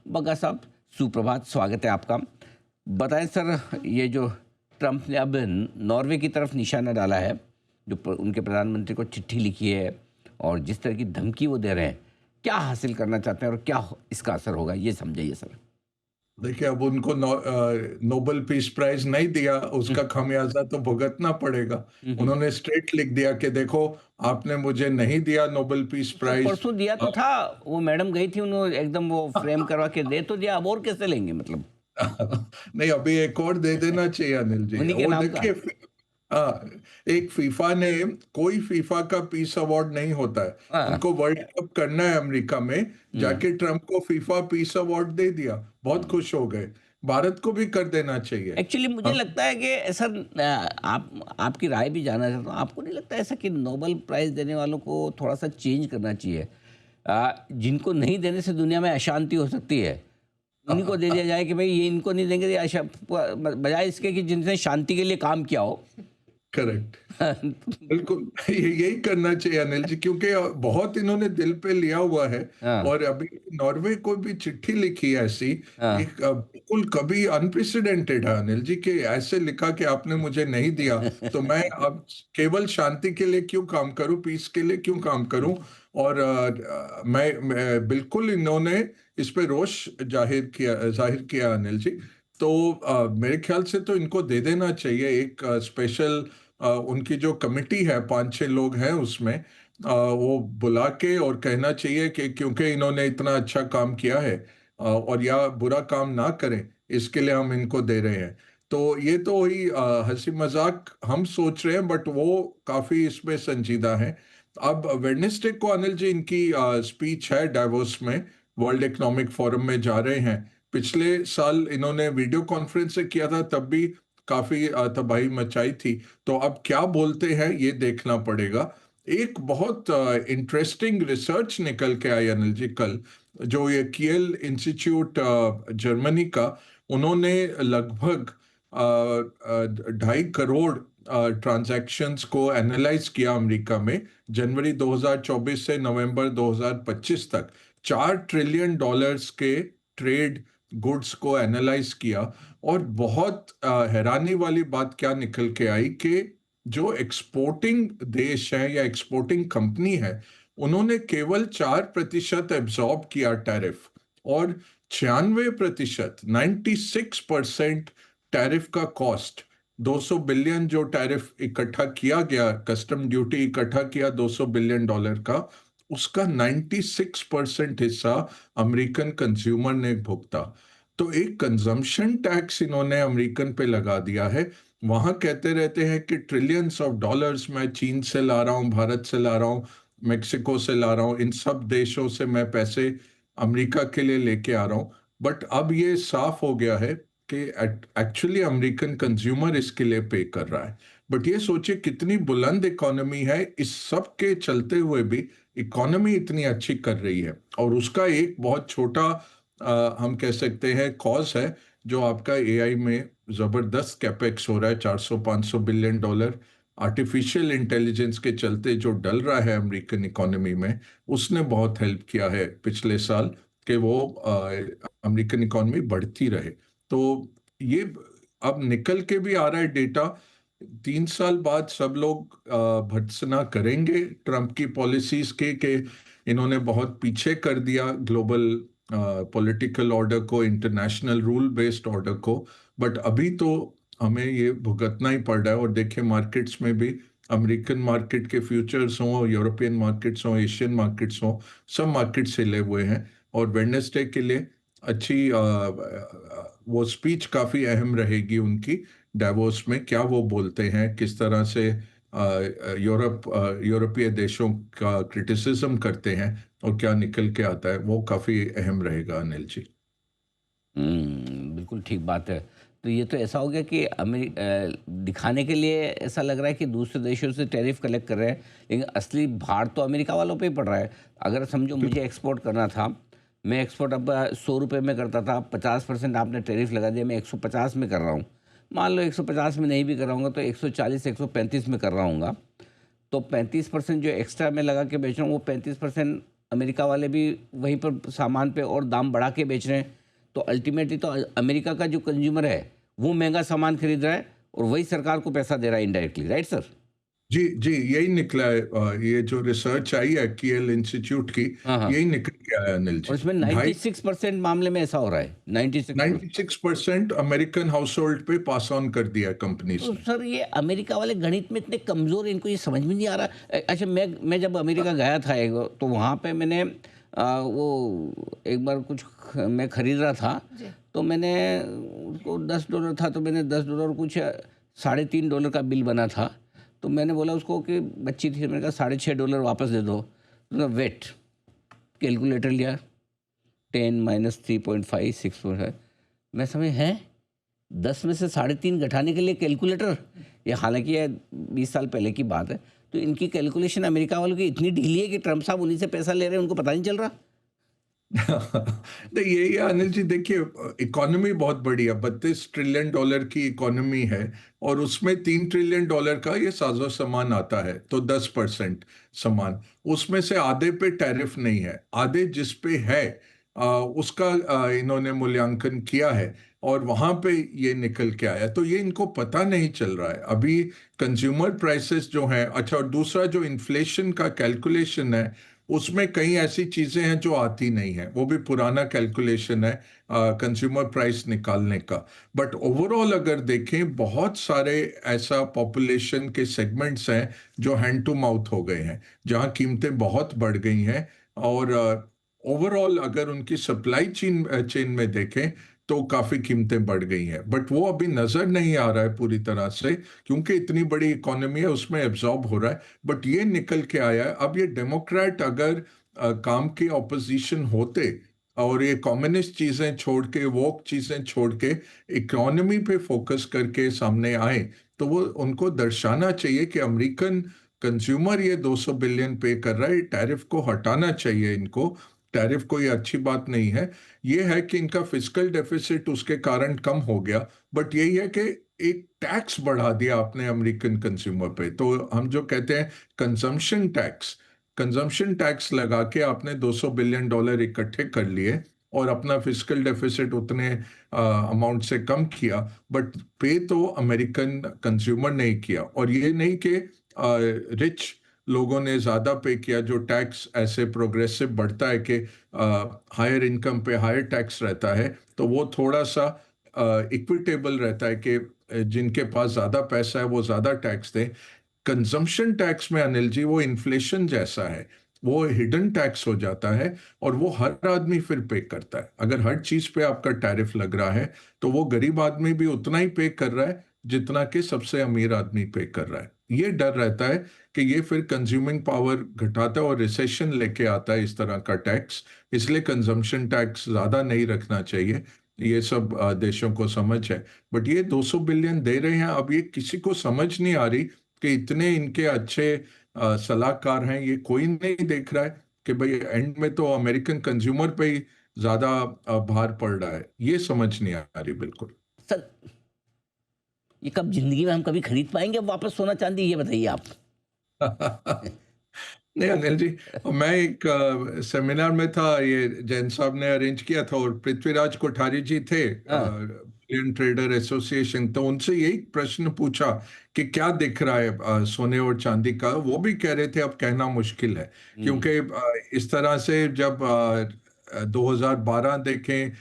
बग्गा साहब, सुप्रभात, स्वागत है आपका। बताएं सर, ये जो ट्रंप ने अब नॉर्वे की तरफ निशाना डाला है, जो उनके प्रधानमंत्री को चिट्ठी लिखी है और जिस तरह की धमकी वो दे रहे हैं, क्या हासिल करना चाहते हैं और क्या इसका असर होगा, ये समझाइए सर। देखिए, अब उनको नोबेल पीस प्राइज नहीं दिया, हम्म, उसका खामियाजा तो भुगतना पड़ेगा। हम्म। उन्होंने स्ट्रेट लिख दिया कि देखो, आपने मुझे नहीं दिया नोबेल पीस सर प्राइज। परसों दिया तो था, वो मैडम गई थी, उन्होंने एकदम वो फ्रेम करवा के दे तो दिया, अब और कैसे लेंगे मतलब? नहीं, अभी एक और दे देना चाहिए अनिल जी। उन्हीं के वो नाम का। देखिए, हाँ, एक फीफा ने, कोई फीफा का पीस अवार्ड नहीं होता है। हाँ। उनको वर्ल्ड कप करना है अमेरिका में, हम्म। जाके ट्रम्प को फीफा पीस अवार्ड दे दिया, बहुत हम्म। खुश हो गए। भारत को भी कर देना चाहिए। एक्चुअली मुझे हम लगता है कि सर, आपकी राय भी जानना चाहता हूँ। आपको नहीं लगता ऐसा कि नोबेल प्राइज देने वालों को थोड़ा सा चेंज करना चाहिए? जिनको नहीं देने से दुनिया में अशांति हो सकती है, उन्हीं को दे दिया जाए कि भाई ये इनको नहीं देंगे, ये बजाय इसके कि जिनसे शांति के लिए काम किया हो। करेक्ट, बिल्कुल। यही करना चाहिए अनिल जी, क्योंकि बहुत इन्होंने दिल पे लिया हुआ है। हाँ, और अभी नॉर्वे को भी चिट्ठी लिखी है ऐसी, हाँ। एक बिल्कुल कभी अनप्रेसिडेंटेड है अनिल जी, कि ऐसे लिखा कि आपने मुझे नहीं दिया, तो मैं अब केवल शांति के लिए क्यों काम करूं, पीस के लिए क्यों काम करूं। और मैं बिल्कुल, इन्होंने इस पे रोष जाहिर किया अनिल जी। तो मेरे ख्याल से तो इनको दे देना चाहिए एक स्पेशल, उनकी जो कमिटी है, 5-6 लोग हैं उसमें, वो बुला के और कहना चाहिए कि क्योंकि इन्होंने इतना अच्छा काम किया है, और या बुरा काम ना करें, इसके लिए हम इनको दे रहे हैं। तो ये तो वही हंसी मजाक हम सोच रहे हैं, बट वो काफी इसमें संजीदा है। अब वेडनेसडे को अनिल जी इनकी स्पीच है डावोस में, वर्ल्ड इकोनॉमिक फोरम में जा रहे हैं। पिछले साल इन्होंने वीडियो कॉन्फ्रेंस से किया था, तब भी काफी तबाही मचाई थी। तो अब क्या बोलते हैं ये देखना पड़ेगा। एक बहुत इंटरेस्टिंग रिसर्च निकल के आई अनिल जी कल, जो ये कियल इंस्टीट्यूट जर्मनी का, उन्होंने लगभग 2.5 करोड़ ट्रांजैक्शंस को एनालाइज किया अमेरिका में, जनवरी 2024 से नवंबर 2025 तक। $4 ट्रिलियन के ट्रेड गुड्स को एनालाइज किया। और बहुत हैरानी वाली बात क्या निकल के आई कि जो एक्सपोर्टिंग देश है या एक्सपोर्टिंग कंपनी है, उन्होंने केवल 4% एब्जॉर्ब किया टैरिफ, और 96%, 96% टैरिफ का कॉस्ट, 200 बिलियन जो टैरिफ इकट्ठा किया गया, कस्टम ड्यूटी इकट्ठा किया $200 बिलियन का, उसका 96% हिस्सा अमेरिकन कंज्यूमर ने भुगता। तो एक कंजम्पशन टैक्स इन्होंने अमेरिकन पे लगा दिया है। वहां कहते रहते हैं कि ट्रिलियंस ऑफ डॉलर्स मैं चीन से ला रहा हूं, भारत से ला रहा हूं, मेक्सिको से ला रहा हूं, इन सब देशों से मैं पैसे अमेरिका के लिए लेके आ रहा हूं। बट अब ये साफ हो गया है कि एक्चुअली अमेरिकन कंज्यूमर इसके लिए पे कर रहा है। बट ये सोचिए कितनी बुलंद इकोनॉमी है, इस सब के चलते हुए भी इकोनॉमी इतनी अच्छी कर रही है। और उसका एक बहुत छोटा हम कह सकते हैं कॉज है, जो आपका एआई में जबरदस्त कैपेक्स हो रहा है, 400-500 बिलियन डॉलर आर्टिफिशियल इंटेलिजेंस के चलते जो डल रहा है अमेरिकन इकोनॉमी में, उसने बहुत हेल्प किया है पिछले साल, कि वो अमेरिकन इकोनॉमी बढ़ती रहे। तो ये अब निकल के भी आ रहा है डेटा। 3 साल बाद सब लोग भर्त्सना करेंगे ट्रंप की पॉलिसीज के, कि इन्होंने बहुत पीछे कर दिया ग्लोबल पॉलिटिकल ऑर्डर को, इंटरनेशनल रूल बेस्ड ऑर्डर को। बट अभी तो हमें ये भुगतना ही पड़ रहा है। और देखिए, मार्केट्स में भी, अमेरिकन मार्केट के फ्यूचर्स हों, यूरोपियन मार्केट्स हों, एशियन मार्केट्स हों, सब मार्केट्स हिले हुए हैं। और वेडनेसडे के लिए अच्छी वो स्पीच काफी अहम रहेगी उनकी, डावोस में क्या वो बोलते हैं, किस तरह से यूरोपीय देशों का क्रिटिसिज्म करते हैं, और क्या निकल के आता है, वो काफी अहम रहेगा अनिल जी। बिल्कुल ठीक बात है। तो ये तो ऐसा हो गया कि दिखाने के लिए ऐसा लग रहा है कि दूसरे देशों से टैरिफ कलेक्ट कर रहे हैं, लेकिन असली भार तो अमेरिका वालों पे ही पड़ रहा है। अगर समझो मुझे एक्सपोर्ट करना था, मैं एक्सपोर्ट अब 100 रुपये में करता था, 50% आपने टैरिफ लगा दिया, मैं 150 में कर रहा हूँ। मान लो 150 में नहीं भी कर रहा हूँ तो 140 135 में कर रहा हूँ। तो 35% जो एक्स्ट्रा में लगा के बेच रहा हूँ, वो 35% अमेरिका वाले भी वहीं पर सामान पे और दाम बढ़ा के बेच रहे हैं, तो अल्टीमेटली तो अमेरिका का जो कंज्यूमर है वो महंगा सामान खरीद रहा है और वही सरकार को पैसा दे रहा है इनडायरेक्टली, राइट सर? जी जी, यही निकला है। ये जो रिसर्च आई है कियल इंस्टीट्यूट की, हाँ, हाँ। यही निकल के आया अनिल और जी। इसमें ढाई 96% मामले में ऐसा हो रहा है, 96%। 96% अमेरिकन हाउस होल्ड पे पास ऑन कर दिया कंपनीज तो ने। सर ये अमेरिका वाले गणित में इतने कमज़ोर हैं, इनको ये समझ में नहीं आ रहा। अच्छा, मैं जब अमेरिका गया था एक बार, तो वहाँ पे मैंने वो एक बार कुछ मैं खरीद रहा था, तो मैंने उसको $10 था, तो मैंने $10 कुछ $3.5 का बिल बना था, तो मैंने बोला उसको कि बच्ची थी, मैंने कहा $6.5 वापस दे दो, तो वेट कैलकुलेटर लिया, 10 माइनस 3.5 6 मैं समझ हैं 10 में से 3.5 घटाने के लिए कैलकुलेटर। ये हालांकि ये 20 साल पहले की बात है, तो इनकी कैलकुलेशन अमेरिका वालों की इतनी ढीली है कि ट्रम्प साहब उन्हीं से पैसा ले रहे हैं, उनको पता नहीं चल रहा। नहीं, ये अनिल जी देखिए, इकोनॉमी बहुत बड़ी है, $32 ट्रिलियन की इकोनॉमी है, और उसमें $3 ट्रिलियन का ये साजो सामान आता है, तो 10% सामान, उसमें से आधे पे टैरिफ नहीं है, आधे जिस पे है उसका इन्होंने मूल्यांकन किया है, और वहां पे ये निकल के आया। तो ये इनको पता नहीं चल रहा है अभी कंज्यूमर प्राइसेस जो हैं। अच्छा, और दूसरा जो इन्फ्लेशन का कैलकुलेशन है, उसमें कई ऐसी चीजें हैं जो आती नहीं है, वो भी पुराना कैलकुलेशन है कंज्यूमर प्राइस निकालने का। बट ओवरऑल अगर देखें, बहुत सारे ऐसा पॉपुलेशन के सेगमेंट्स हैं जो हैंड टू माउथ हो गए हैं, जहां कीमतें बहुत बढ़ गई हैं, और ओवरऑल अगर उनकी सप्लाई चेन चेन में देखें तो काफी कीमतें बढ़ गई हैं। बट वो अभी नजर नहीं आ रहा है पूरी तरह से, क्योंकि इतनी बड़ी इकोनॉमी है, उसमें एब्जॉर्ब हो रहा है। बट ये निकल के आया है। अब ये डेमोक्रेट अगर काम के ऑपोजिशन होते, और ये कम्युनिस्ट चीजें छोड़ के, वोक चीजें छोड़ के इकोनॉमी पे फोकस करके सामने आए, तो वो उनको दर्शाना चाहिए कि अमेरिकन कंज्यूमर ये 200 बिलियन पे कर रहा है, टैरिफ को हटाना चाहिए इनको। टैरिफ कोई अच्छी बात नहीं है। ये है कि इनका फिजिकल डेफिसिट उसके कारण कम हो गया, बट यही है कि एक टैक्स बढ़ा दिया आपने अमेरिकन कंज्यूमर पे। तो हम जो कहते हैं कंजम्पशन टैक्स लगा के आपने $200 बिलियन इकट्ठे कर लिए, और अपना फिजिकल डेफिसिट उतने अमाउंट से कम किया, बट पे तो अमेरिकन कंज्यूमर नहीं किया। और ये नहीं कि रिच लोगों ने ज्यादा पे किया, जो टैक्स ऐसे प्रोग्रेसिव बढ़ता है कि हायर इनकम पे हायर टैक्स रहता है, तो वो थोड़ा सा इक्विटेबल रहता है कि जिनके पास ज्यादा पैसा है वो ज्यादा टैक्स दें। कंजम्पशन टैक्स में अनिल जी वो इन्फ्लेशन जैसा है, वो हिडन टैक्स हो जाता है, और वो हर आदमी फिर पे करता है। अगर हर चीज पे आपका टैरिफ लग रहा है, तो वो गरीब आदमी भी उतना ही पे कर रहा है जितना कि सबसे अमीर आदमी पे कर रहा है। ये डर रहता है कि ये फिर कंज्यूमिंग पावर घटाता है और रिसेशन लेके आता है इस तरह का टैक्स। इसलिए कंजम्पशन टैक्स ज्यादा नहीं रखना चाहिए। ये सब देशों को समझ है। बट ये 200 बिलियन दे रहे हैं, अब ये किसी को समझ नहीं आ रही कि इतने इनके अच्छे सलाहकार हैं, ये कोई नहीं देख रहा है कि भाई एंड में तो अमेरिकन कंज्यूमर पे ही ज्यादा भार पड़ रहा है। ये समझ नहीं आ रही बिल्कुल। सर ये कब जिंदगी में हम कभी खरीद पाएंगे अब वापस सोना चांदी, ये बताइए आप। नहीं अनिल जी, मैं एक सेमिनार में था, ये जैन साहब ने अरेंज किया था, और पृथ्वीराज कोठारी जी थे, हाँ। इंडियन ट्रेडर एसोसिएशन, तो उनसे यही प्रश्न पूछा कि क्या दिख रहा है सोने और चांदी का। वो भी कह रहे थे अब कहना मुश्किल है, हम्म। क्योंकि इस तरह से जब 2012 देखें,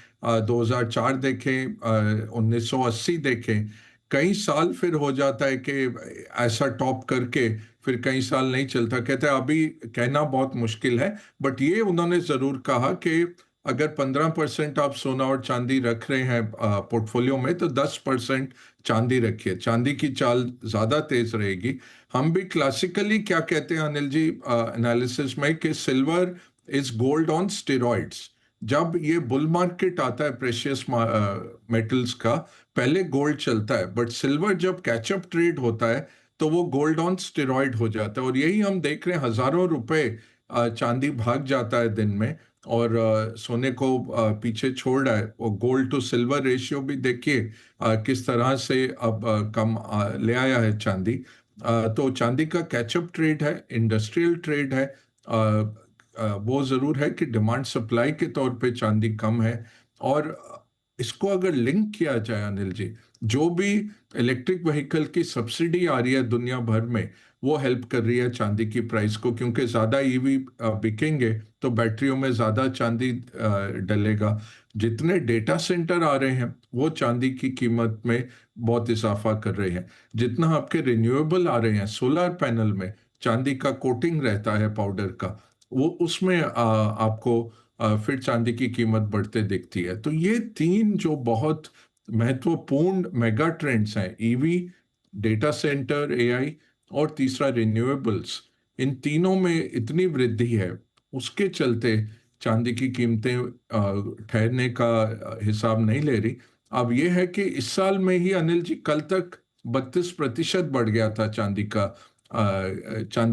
2004 देखें, 1980 देखें, कई साल फिर हो जाता है कि ऐसा टॉप करके फिर कई साल नहीं चलता। कहते हैं अभी कहना बहुत मुश्किल है। बट ये उन्होंने जरूर कहा कि अगर 15% आप सोना और चांदी रख रहे हैं पोर्टफोलियो में, तो 10% चांदी रखिए। चांदी की चाल ज्यादा तेज रहेगी। हम भी क्लासिकली क्या कहते हैं अनिल जी एनालिसिस में, कि silver is gold on steroids. जब ये बुल मार्केट आता है प्रेशियस मेटल्स का, पहले गोल्ड चलता है, बट सिल्वर जब कैचअप ट्रेड होता है तो वो गोल्ड ऑन स्टेरॉइड हो जाता है। और यही हम देख रहे हैं, हजारों रुपए चांदी भाग जाता है दिन में, और सोने को पीछे छोड़ रहा है। वो गोल्ड टू सिल्वर रेशियो भी देखिए किस तरह से अब कम ले आया है चांदी। तो चांदी का कैचअप ट्रेड है, इंडस्ट्रियल ट्रेड है। वो ज़रूर है कि डिमांड सप्लाई के तौर पे चांदी कम है और इसको अगर लिंक किया जाए अनिल जी, जो भी इलेक्ट्रिक व्हीकल की सब्सिडी आ रही है दुनिया भर में, वो हेल्प कर रही है चांदी की प्राइस को, क्योंकि ज़्यादा ईवी बिकेंगे तो बैटरियों में ज़्यादा चांदी डलेगा। जितने डेटा सेंटर आ रहे हैं वो चांदी की कीमत में बहुत इजाफा कर रहे हैं। जितना आपके रिन्यूएबल आ रहे हैं, सोलर पैनल में चांदी का कोटिंग रहता है पाउडर का, वो उसमें आपको फिर चांदी की कीमत बढ़ते दिखती है। तो ये तीन जो बहुत महत्वपूर्ण मेगा ट्रेंड्स हैं, ईवी, डेटा सेंटर, एआई और तीसरा रिन्यूएबल्स, इन तीनों में इतनी वृद्धि है, उसके चलते चांदी की कीमतें ठहरने का हिसाब नहीं ले रही। अब ये है कि इस साल में ही अनिल जी, कल तक 32% बढ़ गया था चांदी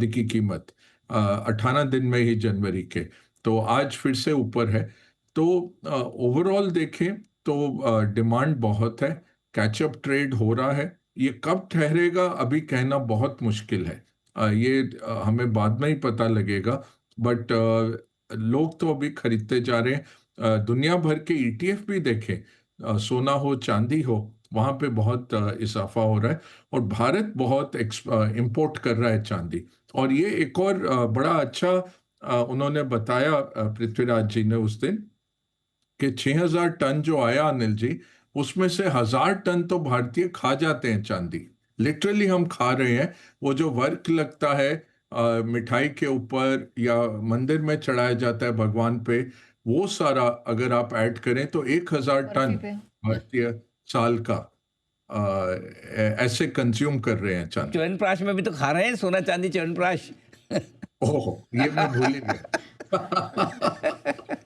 की कीमत 18 दिन में ही, जनवरी के। तो आज फिर से ऊपर है। तो ओवरऑल देखें तो डिमांड बहुत है, कैचअप ट्रेड हो रहा है। ये कब ठहरेगा अभी कहना बहुत मुश्किल है। ये हमें बाद में ही पता लगेगा, बट लोग तो अभी खरीदते जा रहे हैं। दुनिया भर के ईटीएफ भी देखें, सोना हो चांदी हो, वहां पे बहुत इजाफा हो रहा है और भारत बहुत इंपोर्ट कर रहा है चांदी। और ये एक और बड़ा अच्छा उन्होंने बताया पृथ्वीराज जी ने उस दिन कि 6,000 टन जो आया अनिल जी, उसमें से 1,000 टन तो भारतीय खा जाते हैं चांदी। लिटरली हम खा रहे हैं। वो जो वर्क लगता है मिठाई के ऊपर या मंदिर में चढ़ाया जाता है भगवान पे, वो सारा अगर आप ऐड करें तो 1,000 बर्फी टन पे। भारतीय साल का ऐसे कंज्यूम कर रहे हैं चांदी। च्यवनप्राश में भी तो खा रहे हैं सोना चांदी च्यवनप्राश। ओह, ये मैं भूल ही गया।